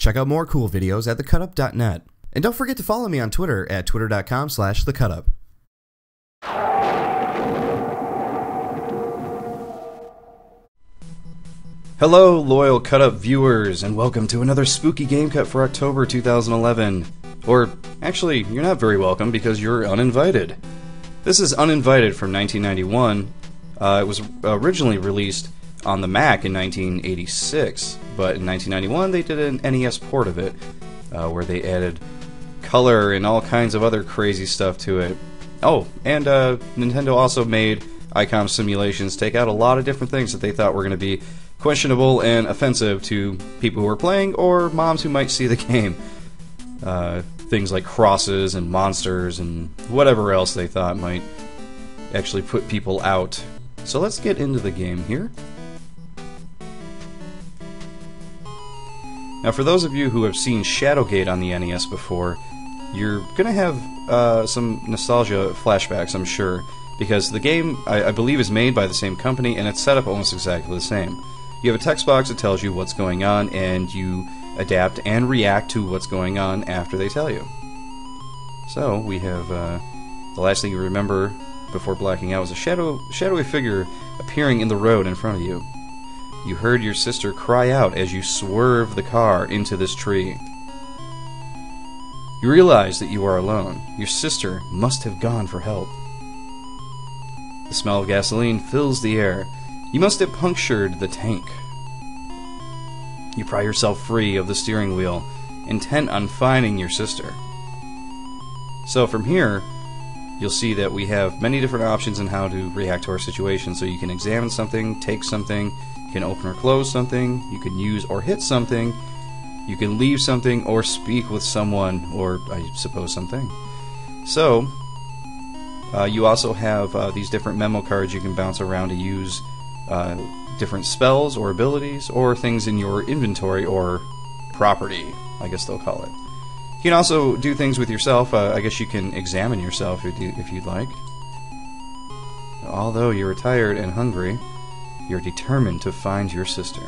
Check out more cool videos at thecutup.net. And don't forget to follow me on Twitter at twitter.com/thecutup. Hello, loyal Cut Up viewers, and welcome to another Spooky Gamecut for October 2011. Or, actually, you're not very welcome because you're uninvited. This is Uninvited from 1991. It was originally released on the Mac in 1986, but in 1991 they did an NES port of it, where they added color and all kinds of other crazy stuff to it. Oh, and Nintendo also made ICOM simulations take out a lot of different things that they thought were going to be questionable and offensive to people who were playing or moms who might see the game. Things like crosses and monsters and whatever else they thought might actually put people out. So let's get into the game here. Now, for those of you who have seen Shadowgate on the NES before, you're going to have some nostalgia flashbacks, I'm sure, because the game, I believe, is made by the same company, and it's set up almost exactly the same. You have a text box that tells you what's going on, and you adapt and react to what's going on after they tell you. So, we have, the last thing you remember before blacking out was a shadowy figure appearing in the road in front of you. You heard your sister cry out as you swerve the car into this tree. You realize that you are alone. Your sister must have gone for help. The smell of gasoline fills the air. You must have punctured the tank. You pry yourself free of the steering wheel, intent on finding your sister. So from here, you'll see that we have many different options in how to react to our situation. So you can examine something, take something, you can open or close something, you can use or hit something, you can leave something or speak with someone, or I suppose something. So, you also have these different memo cards you can bounce around to use different spells or abilities or things in your inventory or property, I guess they'll call it. You can also do things with yourself. I guess you can examine yourself if you'd like. Although you're tired and hungry, you're determined to find your sister.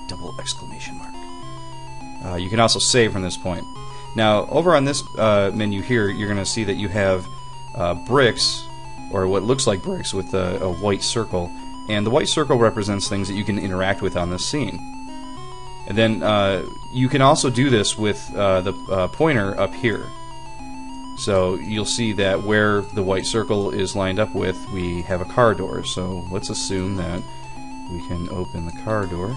Double exclamation mark. You can also save from this point. Now, over on this menu here, you're going to see that you have bricks, or what looks like bricks, with a white circle. And the white circle represents things that you can interact with on this scene. And then you can also do this with the pointer up here. So you'll see that where the white circle is lined up with, we have a car door. So let's assume that we can open the car door.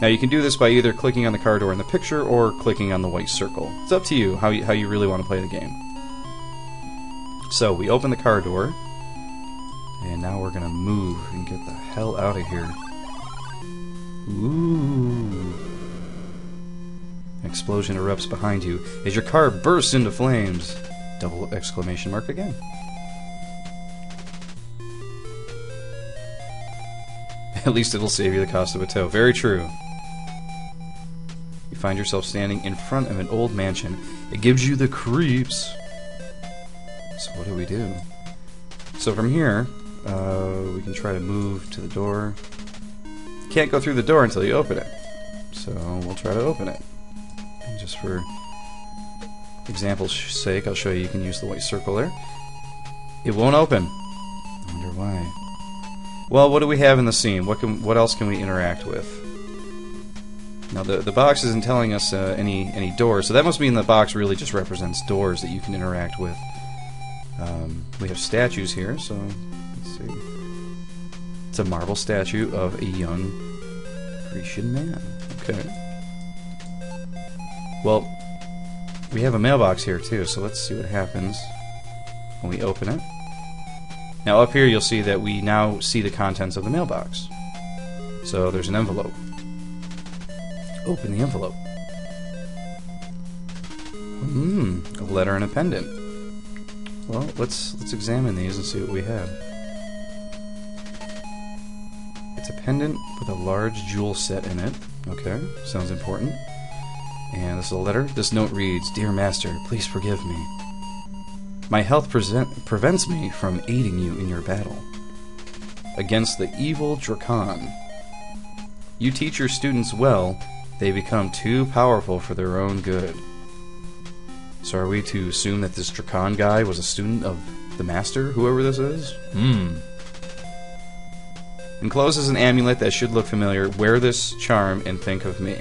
Now you can do this by either clicking on the car door in the picture or clicking on the white circle. It's up to you how you really want to play the game. So we open the car door, and now we're gonna move and get the hell out of here. Ooh. An explosion erupts behind you as your car bursts into flames. Double exclamation mark again. At least it'll save you the cost of a tow. Very true. You find yourself standing in front of an old mansion. It gives you the creeps. So what do? So from here, we can try to move to the door. Can't go through the door until you open it. So we'll try to open it. And just for example's sake, I'll show you can use the white circle there. It won't open. I wonder why. Well, what do we have in the scene? What else can we interact with? Now the box isn't telling us any doors, so that must mean the box really just represents doors that you can interact with. We have statues here, so let's see. It's a marble statue of a young Grecian man. Okay. Well, we have a mailbox here too, so let's see what happens when we open it. Now up here you'll see that we now see the contents of the mailbox. So there's an envelope. Open the envelope. A letter and a pendant. Well, let's examine these and see what we have. It's a pendant with a large jewel set in it. Okay, sounds important. And this is a letter. This note reads, "Dear Master, please forgive me. My health prevents me from aiding you in your battle against the evil Drakon. You teach your students well, They become too powerful for their own good. So are we to assume that this Dracon guy was a student of the Master, whoever this is? Enclosed is an amulet that should look familiar. Wear this charm and think of me.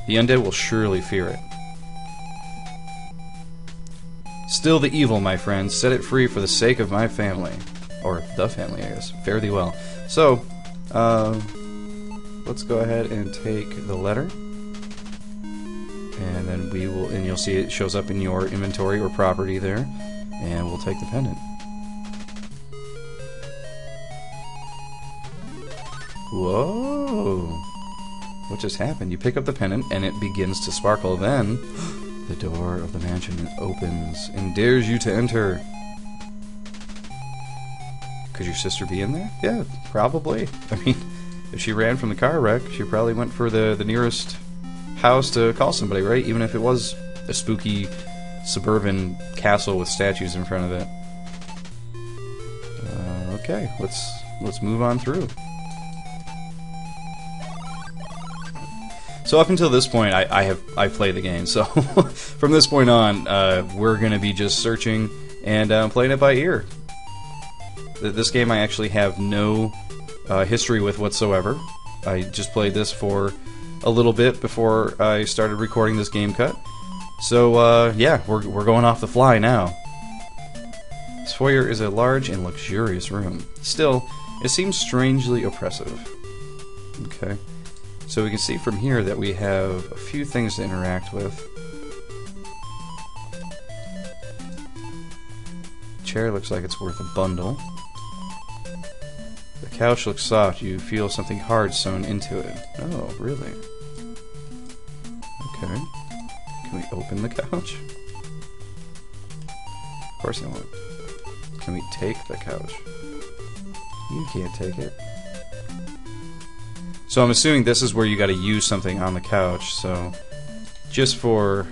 The undead will surely fear it. Still the evil, my friends. Set it free for the sake of my family. Or the family, I guess. Fare thee well. So, let's go ahead and take the letter. And then we will, and you'll see it shows up in your inventory or property there. And we'll take the pendant. Whoa! What just happened? You pick up the pendant and it begins to sparkle. Then, the door of the mansion opens and dares you to enter. Could your sister be in there? Yeah, probably. I mean, if she ran from the car wreck, she probably went for the nearest house to call somebody, right? Even if it was a spooky suburban castle with statues in front of it. Okay, let's move on through. So up until this point, I've played the game. So from this point on, we're going to be just searching and playing it by ear. This game I actually have no history with whatsoever. I just played this for a little bit before I started recording this game cut. So yeah, we're going off the fly now. This foyer is a large and luxurious room. Still, it seems strangely oppressive. Okay. So we can see from here that we have a few things to interact with. The chair looks like it's worth a bundle. The couch looks soft. You feel something hard sewn into it. Oh, really? Okay. Can we open the couch? Of course I won't. Can we take the couch? You can't take it. So I'm assuming this is where you gotta use something on the couch, so just for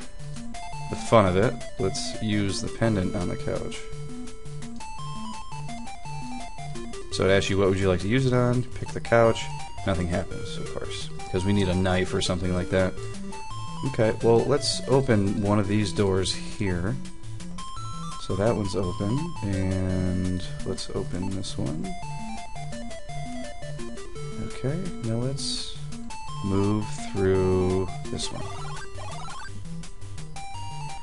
the fun of it, let's use the pendant on the couch. So it asks you what would you like to use it on, pick the couch, nothing happens, of course, because we need a knife or something like that. Okay, well let's open one of these doors here. So that one's open, and let's open this one. Okay, now let's move through this one.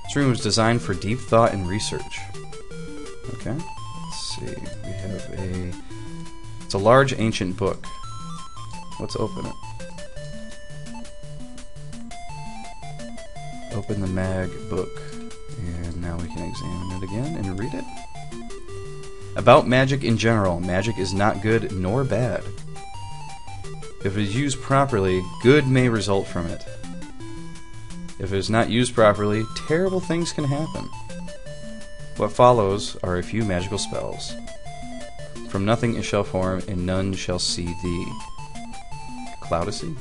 This room was designed for deep thought and research. Okay, let's see. We have it's a large ancient book. Let's open it. Open the mag book. And now we can examine it again and read it. About magic in general. Magic is not good nor bad. If it is used properly, good may result from it. If it is not used properly, terrible things can happen. What follows are a few magical spells. From nothing it shall form, and none shall see thee. Cloudacy?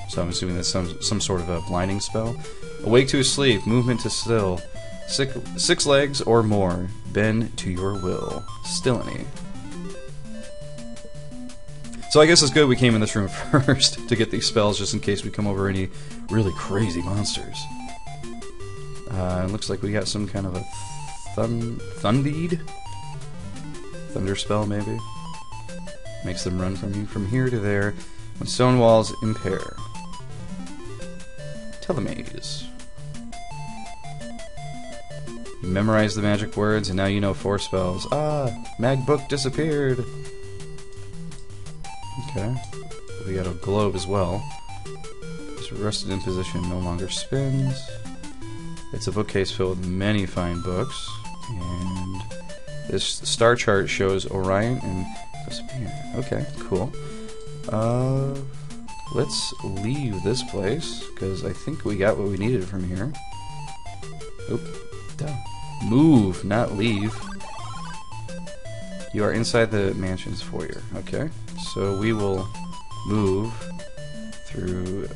So I'm assuming that's some sort of a blinding spell. Awake to a sleep, movement to still. Six legs or more, bend to your will. Stillany. So I guess it's good we came in this room first to get these spells, just in case we come over any really crazy monsters. It looks like we got some kind of a Thundeed? Thunder spell, maybe? Makes them run from you from here to there when stone walls impair. Telemaze. You memorize the magic words, and now you know 4 spells. Ah! Mag book disappeared! Okay. We got a globe as well. It's rested in position, no longer spins. It's a bookcase filled with many fine books. And this star chart shows Orion and Cassiopeia. Okay, cool. Let's leave this place, because I think we got what we needed from here. Oop. Duh. Move, not leave. You are inside the mansion's foyer. Okay, so we will move through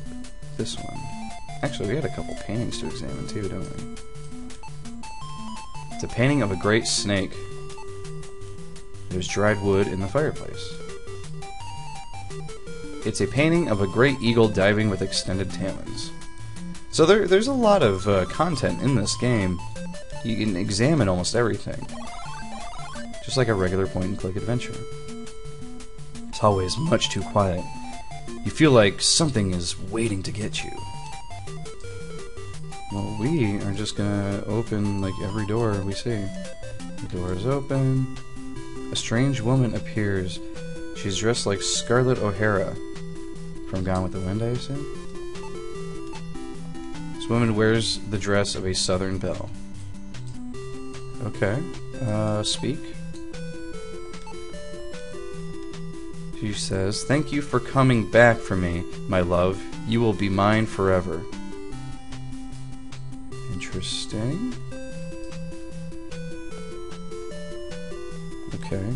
this one. Actually, we had a couple paintings to examine too, don't we? It's a painting of a great snake. There's dried wood in the fireplace. It's a painting of a great eagle diving with extended talons. So there's a lot of content in this game. You can examine almost everything. Just like a regular point-and-click adventure. This hallway is much too quiet. You feel like something is waiting to get you. Well, we are just gonna open like every door we see. The door is open. A strange woman appears. She's dressed like Scarlett O'Hara from Gone with the Wind, I assume. This woman wears the dress of a Southern belle. Okay. Speak. She says, "Thank you for coming back for me, my love. You will be mine forever." Interesting. Okay.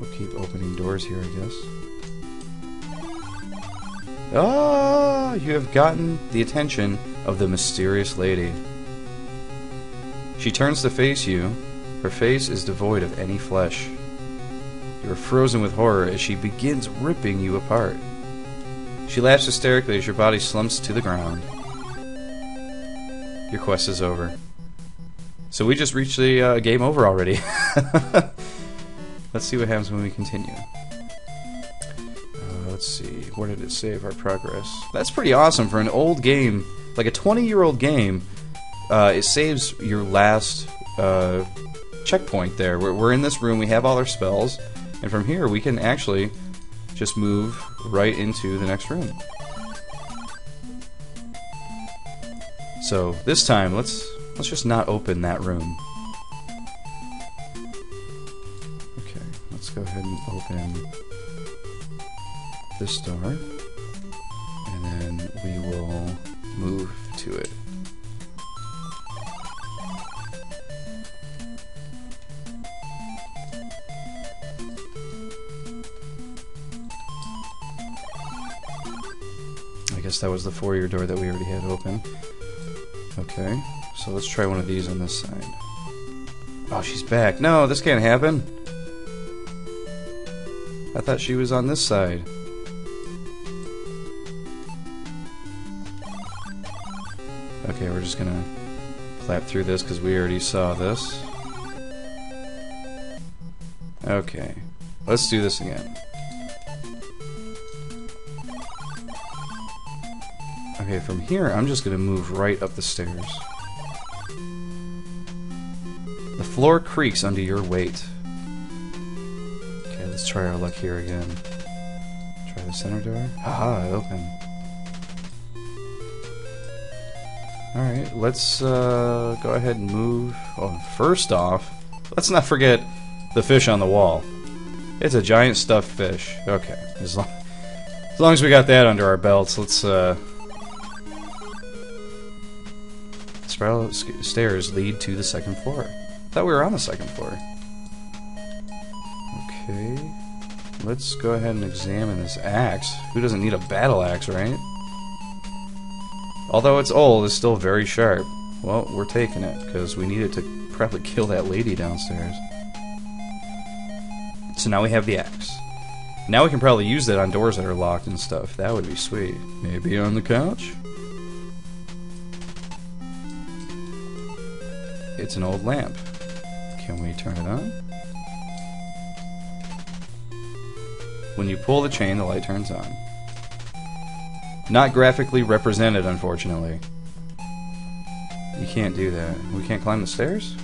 We'll keep opening doors here, I guess. Ah! You have gotten the attention of the mysterious lady. She turns to face you. Her face is devoid of any flesh. You are frozen with horror as she begins ripping you apart. She laughs hysterically as your body slumps to the ground. Your quest is over. So we just reached the game over already. Let's see what happens when we continue. Let's see. Where did it save our progress? That's pretty awesome for an old game. Like a 20-year-old game, it saves your last checkpoint there. We're in this room, we have all our spells, and from here we can actually just move right into the next room. So this time, let's just not open that room. Okay, let's go ahead and open this door, and then we will move to it. I guess that was the foyer door that we already had open. Okay, so let's try one of these on this side. Oh, she's back. No, this can't happen. I thought she was on this side. Okay, we're just gonna clap through this because we already saw this. Okay, let's do this again. Okay, from here, I'm just gonna move right up the stairs. The floor creaks under your weight. Okay, let's try our luck here again. Try the center door. Haha, it opened. Alright, let's go ahead and move. Oh, first off, let's not forget the fish on the wall. It's a giant stuffed fish. Okay, as long as we got that under our belts, let's spiral stairs lead to the second floor. I thought we were on the second floor. Okay, let's go ahead and examine this axe. Who doesn't need a battle axe, right? Although it's old, it's still very sharp. Well, we're taking it, because we need it to probably kill that lady downstairs. So now we have the axe. Now we can probably use that on doors that are locked and stuff. That would be sweet. Maybe on the couch? It's an old lamp. Can we turn it on? When you pull the chain, the light turns on. Not graphically represented, unfortunately. You can't do that. We can't climb the stairs?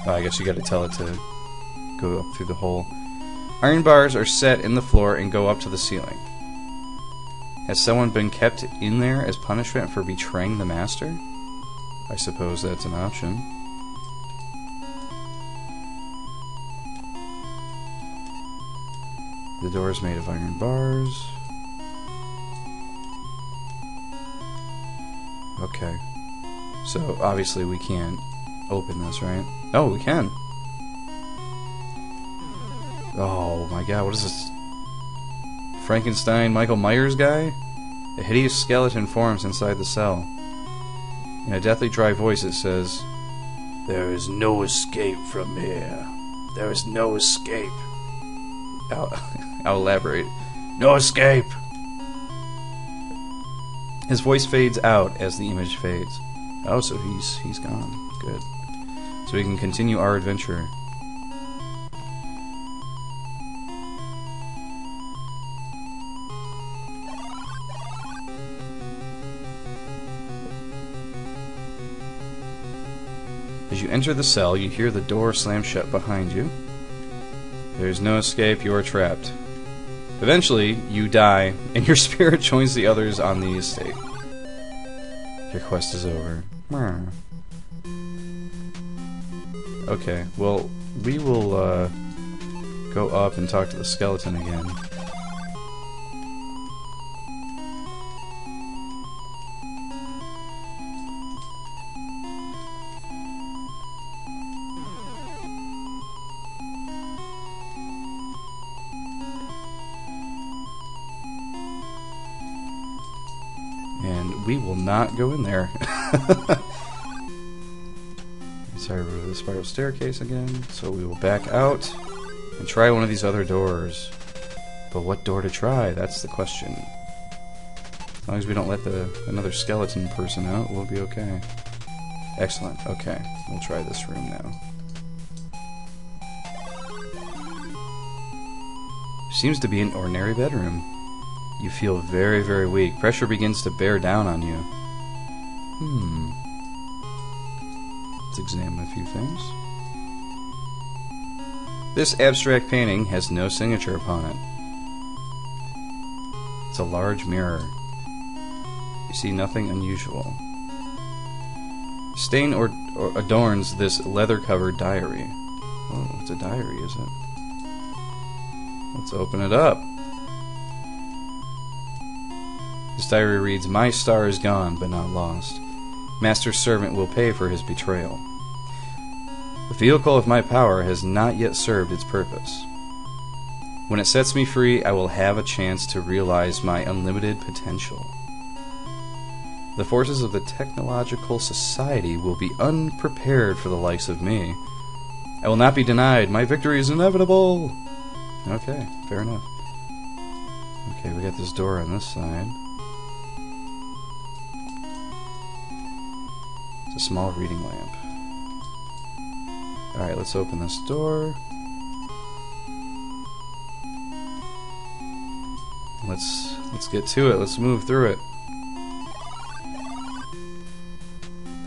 Oh, I guess you gotta tell it to go up through the hole. Iron bars are set in the floor and go up to the ceiling. Has someone been kept in there as punishment for betraying the master? I suppose that's an option. The door is made of iron bars. Okay. So, obviously we can't open this, right? Oh, we can! Oh my god, what is this? Frankenstein, Michael Myers guy? A hideous skeleton forms inside the cell. In a deathly dry voice it says, "There is no escape from here. There is no escape." I'll elaborate. No escape! His voice fades out as the image fades. Oh, so he's gone. Good. So we can continue our adventure. As you enter the cell, you hear the door slam shut behind you. There's no escape, you are trapped. Eventually, you die, and your spirit joins the others on the estate. Your quest is over. Okay, well, we will go up and talk to the skeleton again. And we will not go in there. Sorry, we're the spiral staircase again. So we will back out and try one of these other doors. But what door to try? That's the question. As long as we don't let another skeleton person out, we'll be okay. Excellent. Okay, we'll try this room now. Seems to be an ordinary bedroom. You feel very, very weak. Pressure begins to bear down on you. Let's examine a few things. This abstract painting has no signature upon it. It's a large mirror. You see nothing unusual. Stain or adorns this leather-covered diary. Oh, it's a diary, is it? Let's open it up. This diary reads, "My star is gone, but not lost. Master's servant will pay for his betrayal. The vehicle of my power has not yet served its purpose. When it sets me free, I will have a chance to realize my unlimited potential. The forces of the technological society will be unprepared for the likes of me. I will not be denied. My victory is inevitable." Okay, fair enough. Okay, we got this door on this side. It's a small reading lamp. Alright, let's open this door. Let's get to it. Let's move through it.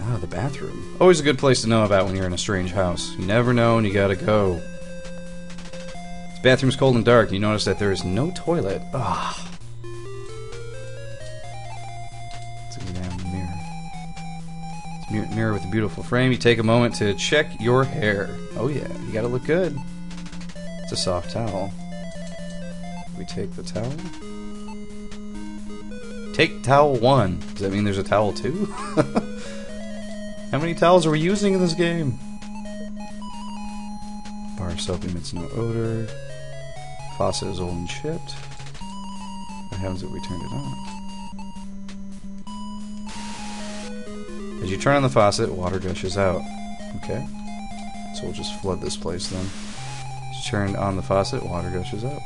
Ah, the bathroom. Always a good place to know about when you're in a strange house. You never know and you gotta go. This bathroom's cold and dark. You notice that there is no toilet. Ah. Let's examine the mirror. Mirror with a beautiful frame. You take a moment to check your hair. Oh yeah, you gotta look good. It's a soft towel. We take the towel. Take towel 1. Does that mean there's a towel 2? How many towels are we using in this game? Bar of soap emits no odor. Faucet is old and chipped. What happens if we turned it on? As you turn on the faucet, water gushes out. Okay. So we'll just flood this place then. Just turn on the faucet, water gushes out.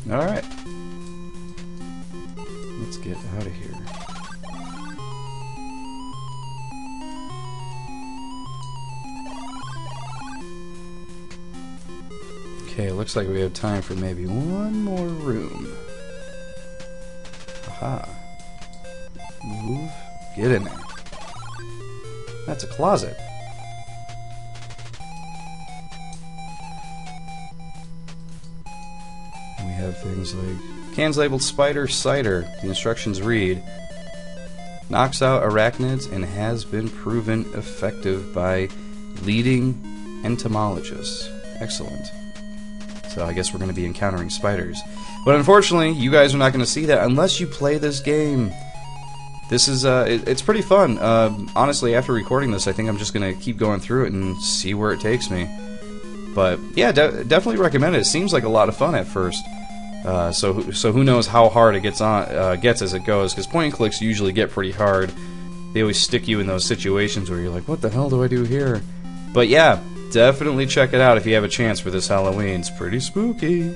Alright. Let's get out of here. Okay, looks like we have time for maybe one more room. Aha. Move. Get in there. That's a closet. And we have things like cans labeled Spider Cider. The instructions read, knocks out arachnids and has been proven effective by leading entomologists. Excellent. So I guess we're going to be encountering spiders. But unfortunately, you guys are not going to see that unless you play this game. This is, it's pretty fun. Honestly, after recording this, I think I'm just going to keep going through it and see where it takes me. But, yeah, definitely recommend it. It seems like a lot of fun at first. So who knows how hard it gets as it goes, because point and clicks usually get pretty hard. They always stick you in those situations where you're like, what the hell do I do here? But, yeah, definitely check it out if you have a chance for this Halloween. It's pretty spooky.